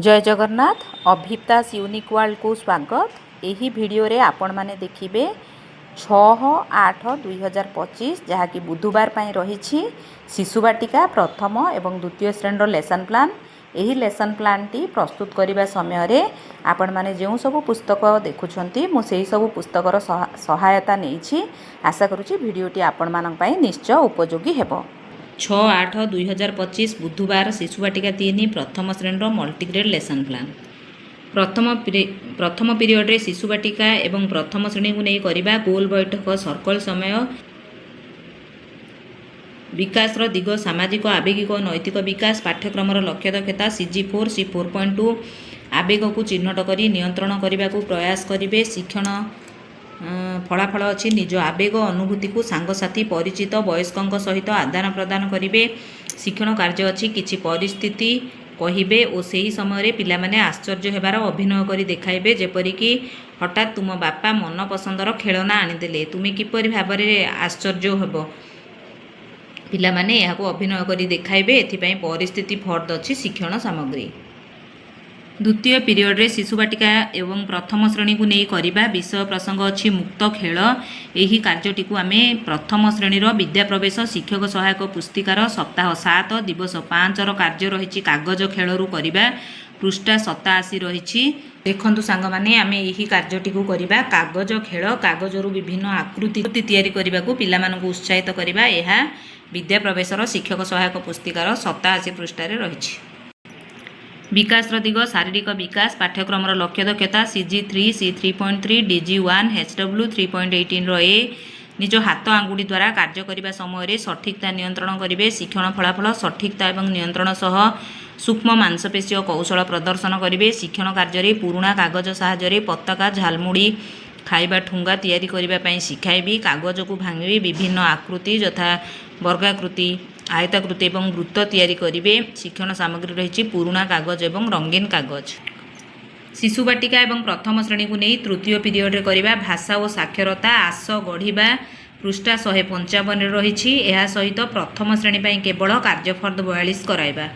जय Jagannath अभिप्तास unique world को स्वागत। यही वीडियो रे आपण माने देखिबे 6/8/2025 जहाँकि बुधवार पाई रही शिशुवाटिका प्रथम एवं द्वितीय श्रेणी लेसन प्लान। यही लेसन प्लान टी प्रस्तुत करने समय रे आपण माने जो सब पुस्तक देखुछंती मु सेही सब पुस्तकर सहायता नहीं। आशा करुच्ची वीडियोटी आपण मानक पई निश्चय उपयोगी हेबो। 6/8/2025 बुधवार शिशुवाटिका 3 प्रथम श्रेणी मल्टीग्रेड लेसन प्लान। प्रथम पीरियड रे शिशुवाटिका एवं प्रथम श्रेणी को नहीं करिबा गोल बैठक सर्कल समय विकास दिग सामाजिक आवेगिक नैतिक विकास पाठ्यक्रम लक्ष्य दक्षता CG4 C4.2 आवेग को चिन्हट करी नियंत्रण करने को प्रयास करेंगे। शिक्षण फलाफल अच्छी निज आवेग अनुभूति को सांगसाथी परिचित वयस्कों सहित आदान प्रदान करेंगे। शिक्षण कार्य अच्छी किछि परिस्थिति कहिबे और सही समय पिला माने आश्चर्य हेबार अभिनय करी देखाइबे। जेपरिक हठात तुम बापा मन पसंदर खेलना आनीदेले तुम किपरि भाबरे आश्चर्य हेबो। पिला माने याको अभिनय करी देखाइबे। एथिपई परिस्थिति फर्द अच्छी शिक्षण सामग्री। द्वितीय पीरियड रे शिशुवाटिका एवं प्रथम श्रेणी को नहीं करिबा विषय प्रसंग अच्छी मुक्त खेल। यही कार्यटी को आमे प्रथम श्रेणी विद्या प्रवेश शिक्षक सहायक पुस्तिकार सप्ताह 7 दिवस 5 कार्य रही कागज खेलू करिबा। पृष्ठा 87 रही। देखंतु सांग माने आमे यही कार्यटी को करिबा कागज खेल। कागजरू विभिन्न आकृति तैयारी करने को पिला मानकु उत्साहित करिबा। यह विद्या प्रवेशर शिक्षक सहायक पुस्तिकार 87 पृष्ठारे रही। विकास दिग शारीरिक विकास पाठ्यक्रम लक्ष्य दक्षता CG3 C3.3 DG1 HW 3.18 ए निज हाथ आंगुठी द्वारा कार्य करने समय सठिकता नियंत्रण करेंगे। शिक्षण फलाफल सठिकता एवं नियंत्रण सह सूक्ष्म मांसपेशीय कौशल प्रदर्शन करेंगे। शिक्षण कार्य पुराणा कागज साहाय्य पताका झालमुड़ी खाइबा ठुंगा तैयारी करने शिखाइबी। कागज को भांगी विभिन्न आकृति यथा वर्गाकृति आयताकृति एवं वृत्त तैयारी करेंगे। शिक्षण सामग्री रही पुराणा कागज एवं रंगीन कागज। शिशुवाटिका एवं प्रथम श्रेणी को नहीं तृतीय पीरियड रे करिबा भाषा और साक्षरता आस गढ़िबा। पृष्ठा 155 रही। यह सहित प्रथम श्रेणी पर केवल कार्यफर्द 42 कराइबा।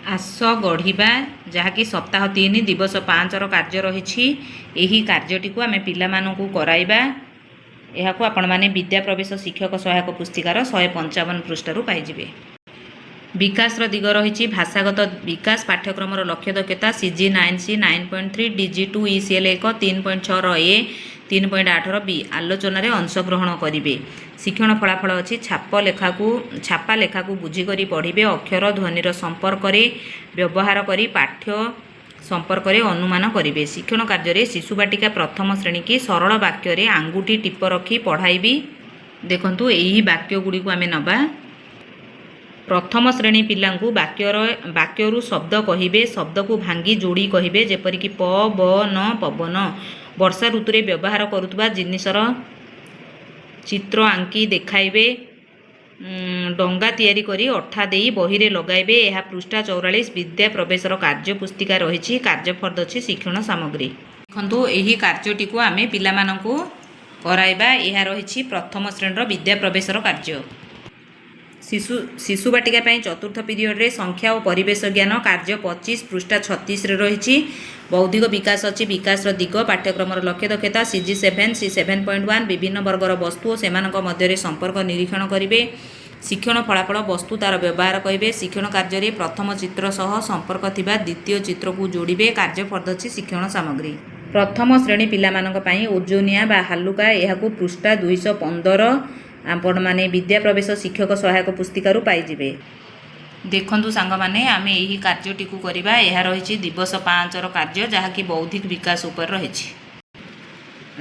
आस गढ़िबा जहाँकि सप्ताह 3 दिवस 5 कार्य रही। यही कार्यटी को आमे पिला मानकु कराइबा। यह आपण माने विद्या प्रवेश शिक्षक सहायक पुस्तिकार 155 पृष्ठारू पाइजिबे। विकास दिग रही भाषागत विकास पाठ्यक्रम लक्ष्य दक्षता CG9 C 9.3 DG2 ECL 1 3.6 ए 3.8 B आलोचन अंशग्रहण करेंगे। शिक्षण फलाफल अच्छी छापा लेखा को बुझीकर पढ़े। अक्षर ध्वनिर संपर्क व्यवहार करी पाठ्य संपर्क अनुमान करेंगे। शिक्षण कार्य शिशुवाटिका प्रथम श्रेणी की सरल वाक्य आंगुठी टिप रखी पढ़ाइबी। देखंतु यही वाक्य गुड़ी को आमे नबा। प्रथम श्रेणी पिलांकु वाक्यरू शब्द कहिबे। शब्द को भांगी जोड़ी कहिबे। जेपरिक पवन पवन। वर्षा ऋतु रे व्यवहार करुवा जिनिसर चित्र आंकी देखाइबे। डंगा तैयारी करी अठा देई बही रे लगाइबे। यह पृष्ठा 44 विद्या प्रवेशर कार्य पुस्तिका रही। कार्यफर्द अच्छी शिक्षण सामग्री। देखंतु यही कार्यटी को आमे पिला मानकु कराइबा। यह रही प्रथम श्रेणी विद्या प्रवेशर कार्य। शिशुवाटिका चतुर्थ पीरियड रे संख्या और परिवेश ज्ञान कार्य 25 पृष्ठा 36 रही। बौद्धिक विकास अच्छी विकास दिग पाठ्यक्रम लक्ष्य दक्षता CG7 C 7.1 विभिन्न वर्गर वस्तु और सेमानक मध्य संपर्क निरीक्षण करेंगे। शिक्षण फलाफल वस्तु तार व्यवहार कहे। शिक्षण कार्य प्रथम चित्र सह संपर्क थिबा द्वितीय चित्र को जोड़े। कार्यफर्द अच्छी शिक्षण सामग्री। प्रथम श्रेणी पिला मानक पई ओजोनिया बा हालुका यह पृष्ठा 215 आपण माने विद्या प्रवेश शिक्षक सहायक पुस्तिकारु पाइजिबे। देखंतु सांग माने आमे यही कार्यटी को करिबा। यह रही दिवस 5 कार्य जहाँकि बौद्धिक विकास उपर रही।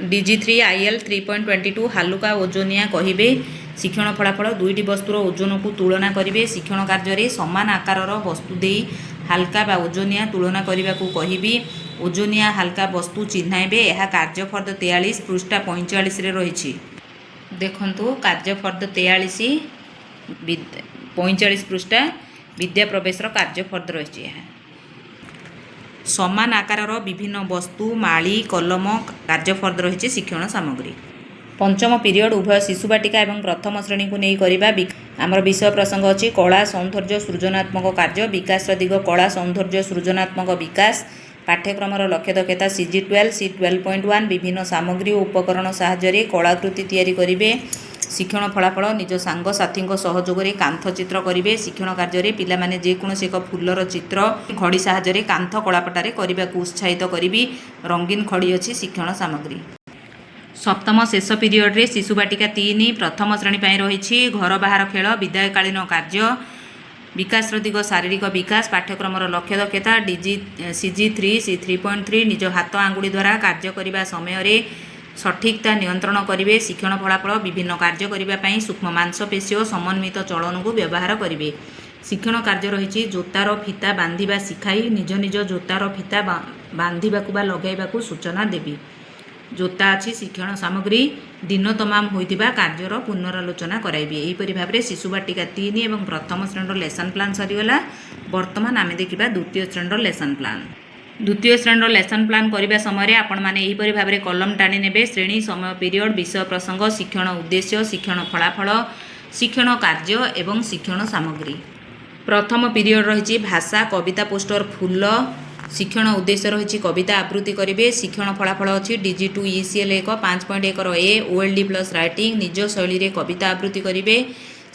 DG3 IL 3.22 हालुका ओजोनिया कहिबे। शिक्षण फलाफल दुईटी वस्तुर ओजन को तुलना करेंगे। शिक्षण कार्य समान आकार वस्तु दे हाल्का बा ओजोनिया तुलना करने को कहिबी। ओजोनिया हाल्का वस्तु चिन्हाइबे। यह कार्यफर्द 43 पृष्ठा 45 रही। देखंतु कार्यफर्द 43 45 पृष्ठा विद्या प्रवेशर कार्यफर्द रही। समान आकार विभिन्न वस्तु माली कलम कार्यफर्द रही। शिक्षण सामग्री। पंचम पीरियड उभय शिशुवाटिका एवं प्रथम श्रेणी को नहीं करिबा। आमर विषय प्रसंग अच्छी कला सौंदर्य सृजनात्मक कार्य विकास दिग कला सौंदर्य सृजनात्मक विकास पाठ्यक्रम लक्ष्य दक्षता CG12 C12.1 विभिन्न सामग्री और उपकरण साहाय्य कलाकृति तैयारी करेंगे शिक्षण फलाफल निज सांग साथी सहयोग कांथ चित्र करेंगे शिक्षण कार्य पिलाने जेकोसी एक फुलर चित्र खड़ी साहाय्य कांथ कलापटारे करने को उत्साहित करी रंगीन खड़ी अच्छी शिक्षण सामग्री सप्तम शेष पीरियड रे शिशु बाटिका 3 प्रथम श्रेणी रही घर बाहर खेल विदायकालीन कार्य विकास दिग शारीरिक विकास पाठ्यक्रम लक्ष्य दक्षता CG3 C3.3 निज हाथ आंगुड़ी द्वारा कार्य करने समय सठिकता नियंत्रण करेंगे शिक्षण फलाफल विभिन्न कार्य करने सूक्ष्म मांसपेशी और समन्वित चलन को व्यवहार करेंगे शिक्षण कार्य रही जोतार फिता बांधिबा शिखाई निज निज जोतार फिता बांधिबा लगैबा सूचना देवी जोता अच्छी शिक्षण सामग्री दिन तमाम होइतिबा कार्यर पुनरालोचना कराइबे एहीपरि भाव शिशु बाटिका 3 एवं प्रथम श्रेणी लेसन प्लान सरीगला वर्तमान आम देखा द्वितीय श्रेणी लेसन प्लान द्वितीय श्रेणी लेसन प्लान करने समय आपण मैंने यहीपरि भाव कलम टाणी नेबे श्रेणी समय पीरियड विषय प्रसंग शिक्षण उद्देश्य शिक्षण फलाफल शिक्षण कार्य एवं शिक्षण सामग्री प्रथम पीरियड रही भाषा कविता पोस्टर फूल शिक्षण उद्देश्य रही कविता आवृत्ति करेंगे शिक्षण फलाफल अच्छी DG2 ECL 5.1 A OLD plus writing निज शैली कविता आवृत्ति करेंगे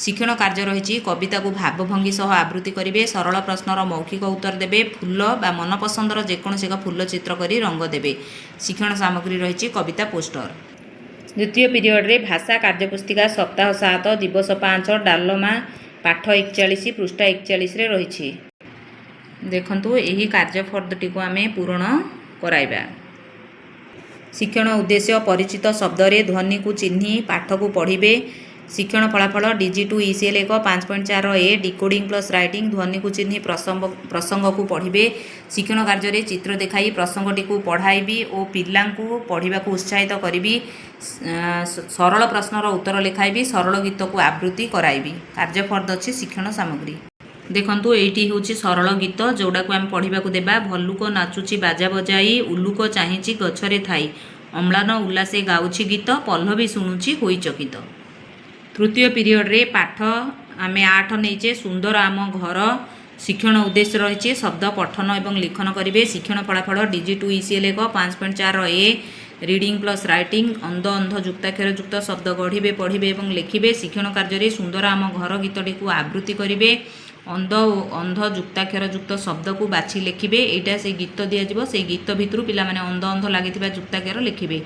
शिक्षण कार्य रही कविता को भावभंगी सह आवृत्ति करेंगे सरल प्रश्नर मौखिक उत्तर देवे फूल बा मनपसंदर जेकोसी एक फूल चित्र करी रंग देवे शिक्षण सामग्री रही कविता पोस्टर द्वितीय पीरियड रे भाषा कार्यपुस्तिका सप्ताह 7 दिवस 5 डालमा पाठ 41 पृष्ठ 41 रे रही देखंतु यही कार्यफर्दटी को आम पूरण कराइबा शिक्षण उद्देश्य परिचित शब्द रे ध्वनि को चिन्ही पाठ को पढ़िबे शिक्षण फलाफल DG2 ECL 5.4 A decoding plus writing ध्वनि को चिन्ही प्रसंग को पढ़िबे शिक्षण कार्य रे चित्र देखाई प्रसंगटी को पढ़ाइबी और पिला को पढ़ा को उत्साहित करी सरल प्रश्नर उत्तर लिखाइबी सरल गीत को आवृत्ति कराइबी कार्यफर्द अच्छी शिक्षण सामग्री देखंतु एटी होची सरल गीत जोड़ा को आम पढ़ा को देबा भल्लुक नाचुची बाजा बजाई उल्लुक चाहिची गछरे थाई अम्लान उल्लासे गाउची गीत पल्लवी शुणुची होई चकित तृतीय पीरियड रे पाठ आम 8 नहींचे सुंदर आम घर शिक्षण उद्देश्य रही शब्द पठन एवं लिखन करेंगे शिक्षण फलाफल DG2 ECL 5.4 A reading plus writing अंध अंध जुक्ताक्षर युक्त शब्द गढ़े पढ़े और लिखे शिक्षण कार्य सुंदर आम घर गीतटी को आवृत्ति करेंगे अंध अंध जुक्ताक्षर युक्त शब्द को बाछि लिखिबे एटा से गीत दिया से गीत भितर पिला माने अंध अंध लागिथिबा जुक्ताक्षर लिखिबे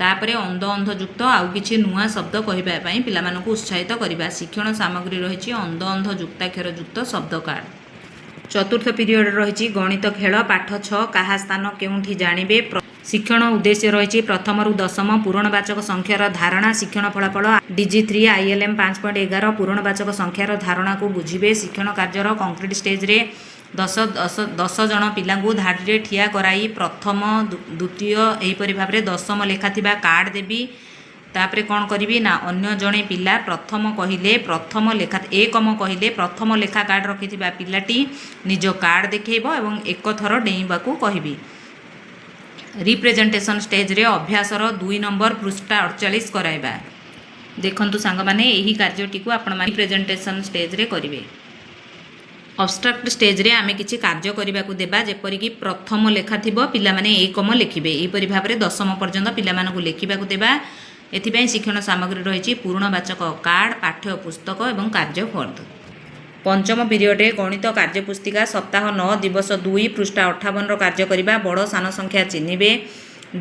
तापरे अंध अंध युक्त आउ किछि नुआ शब्द कहबा पई पिला मानकु उत्साहित करिबा शिक्षण सामग्री रही अंध अंध जुक्ताक्षर युक्त शब्द कार्ड चतुर्थ पीरियड रही गणित खेल पाठ 6 कहा स्थान केउठी जानिबे शिक्षण उद्देश्य रही प्रथम रु दशम पूरणवाचक संख्यार धारणा शिक्षण फलाफल DG3 ILM 5.11 पूरणवाचक संख्यार धारणा को बुझिबे शिक्षण कार्यर कंक्रीट स्टेज रे 10 जन पिला धाड़ी ठिया कराई प्रथम द्वितीय एहीपरि भाव में दशम लेखा थिबा कार्ड देवी तापरे कौन करी ना अन्य जड़े पिला प्रथम कहले प्रथम लेखा एकम कहले प्रथम लेखा कार्ड रखि पिलाटी निज कार्ड देखैब और एक थर डेइबा को कहबी रिप्रेजेंटेशन स्टेज रे अभ्यासर 2 नंबर पृष्ठ 48 कराइबा देखंतु सांग माने एही कार्यटी को आपण माने रिप्रेजेंटेशन स्टेज रे करिवे अब्स्ट्रैक्ट स्टेज रे आमे किछि कार्य करिबा को देबा जेपरि कि प्रथम लेखा थिबो पिला माने एकम लिखिबे एहीपरि भाव में दशम पर्यंत पिला मानकु लेखिबा को देबा एथिपई शिक्षण सामग्री रही पूर्णवाचक कार्ड पाठ्य पुस्तक और कार्यफर्द पंचम पीरियड गणित कार्यपुस्तिका सप्ताह 9 दिवस 2 पृष्ठ 58 कार्य करने बड़ सान संख्या चिन्हिबे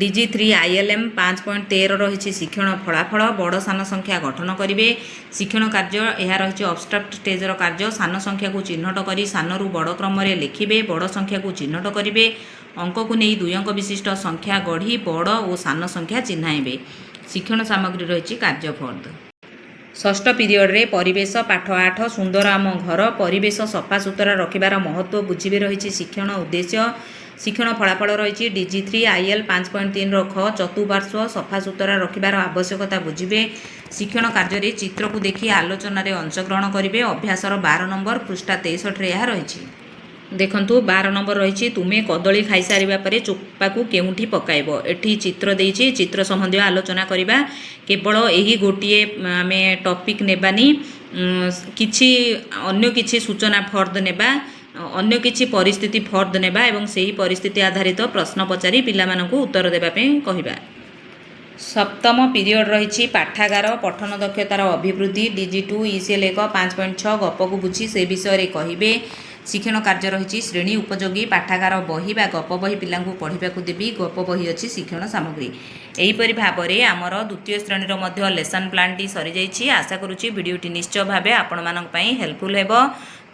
DG3 ILM 5.13 रही शिक्षण फलाफल बड़ सान संख्या गठन करेंगे शिक्षण कार्य यह रही अब्स्ट्रैक्ट स्टेजर कार्य सान संख्या को चिन्हट कर सानू बड़ क्रम लिखिबे बड़ संख्या को चिन्हट करेंगे अंक को नहीं 2 अंक विशिष्ट संख्या गढ़ी बड़ और सान संख्या चिन्हाइबे शिक्षण सामग्री रही कार्यफर्द षष्ठ पीरियड रे परिवेश पाठ 8 सुंदर आम घर परिवेश सफा सुतरा रखिबार महत्व बुझिबे रही शिक्षण उद्देश्य शिक्षण फलाफल रही DG3 IL 5.3 ख चतुर्पार्श्व सफा सुतरा रखिबार आवश्यकता बुझिबे शिक्षण कार्य चित्र को देखि आलोचना रे अंशग्रहण करेंगे अभ्यासर 12 नंबर पृष्ठ 63 रे यह रही देखंतु 12 नंबर रही तुमे कदली खाई सारिबा परे चोपा को केउठी पकाइबो एठी चित्र देइछि चित्र संबंधी आलोचना करिबा केवल एही गोटिए आमे टॉपिक नेबानी କିଛି ଅନ୍ୟ କିଛି ସୂଚନା ଫର୍ଦ ନେବା, ଅନ୍ୟ କିଛି ପରିସ୍ଥିତି ଫର୍ଦ ନେବା ଏବଂ ସେହି ପରିସ୍ଥିତି ଆଧାରିତ ପ୍ରଶ୍ନ ପଚାରି ପିଲାମାନଙ୍କୁ ଉତ୍ତର ଦେବା ପାଇଁ କହିବା। ସପ୍ତମ ପିରିୟଡ଼ ରହିଛି ପାଠାଗାର ପଠନ ଦକ୍ଷତାର ଅଭିବୃଦ୍ଧି DG2 ECL 1 5.6 ଗପକୁ ବୁଝି ସେ ବିଷୟରେ କହିବେ। ଶିକ୍ଷଣ କାର୍ଯ୍ୟ ରହିଛି ଶ୍ରେଣୀ ଉପଯୋଗୀ ପାଠାଗାର ବହି ବା ଗପ ବହି ପିଲାଙ୍କୁ ପଢ଼ିବାକୁ ଦେବି। ଗପ ବହି ଅଛି ଶିକ୍ଷଣ ସାମଗ୍ରୀ। ଏହିପରି ଭାବରେ ଆମର ଦ୍ୱିତୀୟ ଶ୍ରେଣୀର ମଧ୍ୟ ଲେସନ୍ ପ୍ଲାନ୍ଟି ସରିଯାଇଛି। ଆଶା କରୁଛି ଭିଡ଼ିଓଟି ନିଶ୍ଚୟ ଭାବେ ଆପଣମାନଙ୍କ ପାଇଁ ହେଲ୍ପଫୁଲ୍ ହେବ।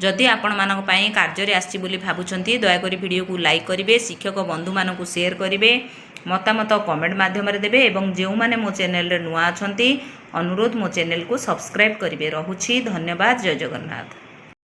ଯଦି ଆପଣମାନଙ୍କ ପାଇଁ କାର୍ଯ୍ୟରେ ଆସିଛି ବୋଲି ଭାବୁଛନ୍ତି ଦୟାକରି ଭିଡ଼ିଓକୁ ଲାଇକ୍ କରିବେ, ଶିକ୍ଷକ ବନ୍ଧୁମାନଙ୍କୁ ସେୟାର କରିବେ, ମତାମତ କମେଣ୍ଟ ମାଧ୍ୟମରେ ଦେବେ ଏବଂ ଯେଉଁମାନେ ମୋ ଚ୍ୟାନେଲରେ ନୂଆ ଅଛନ୍ତି ଅନୁରୋଧ ମୋ ଚ୍ୟାନେଲକୁ ସବସ୍କ୍ରାଇବ୍ କରିବେ। ରହୁଛି ଧନ୍ୟବାଦ। ଜୟ ଜଗନ୍ନାଥ।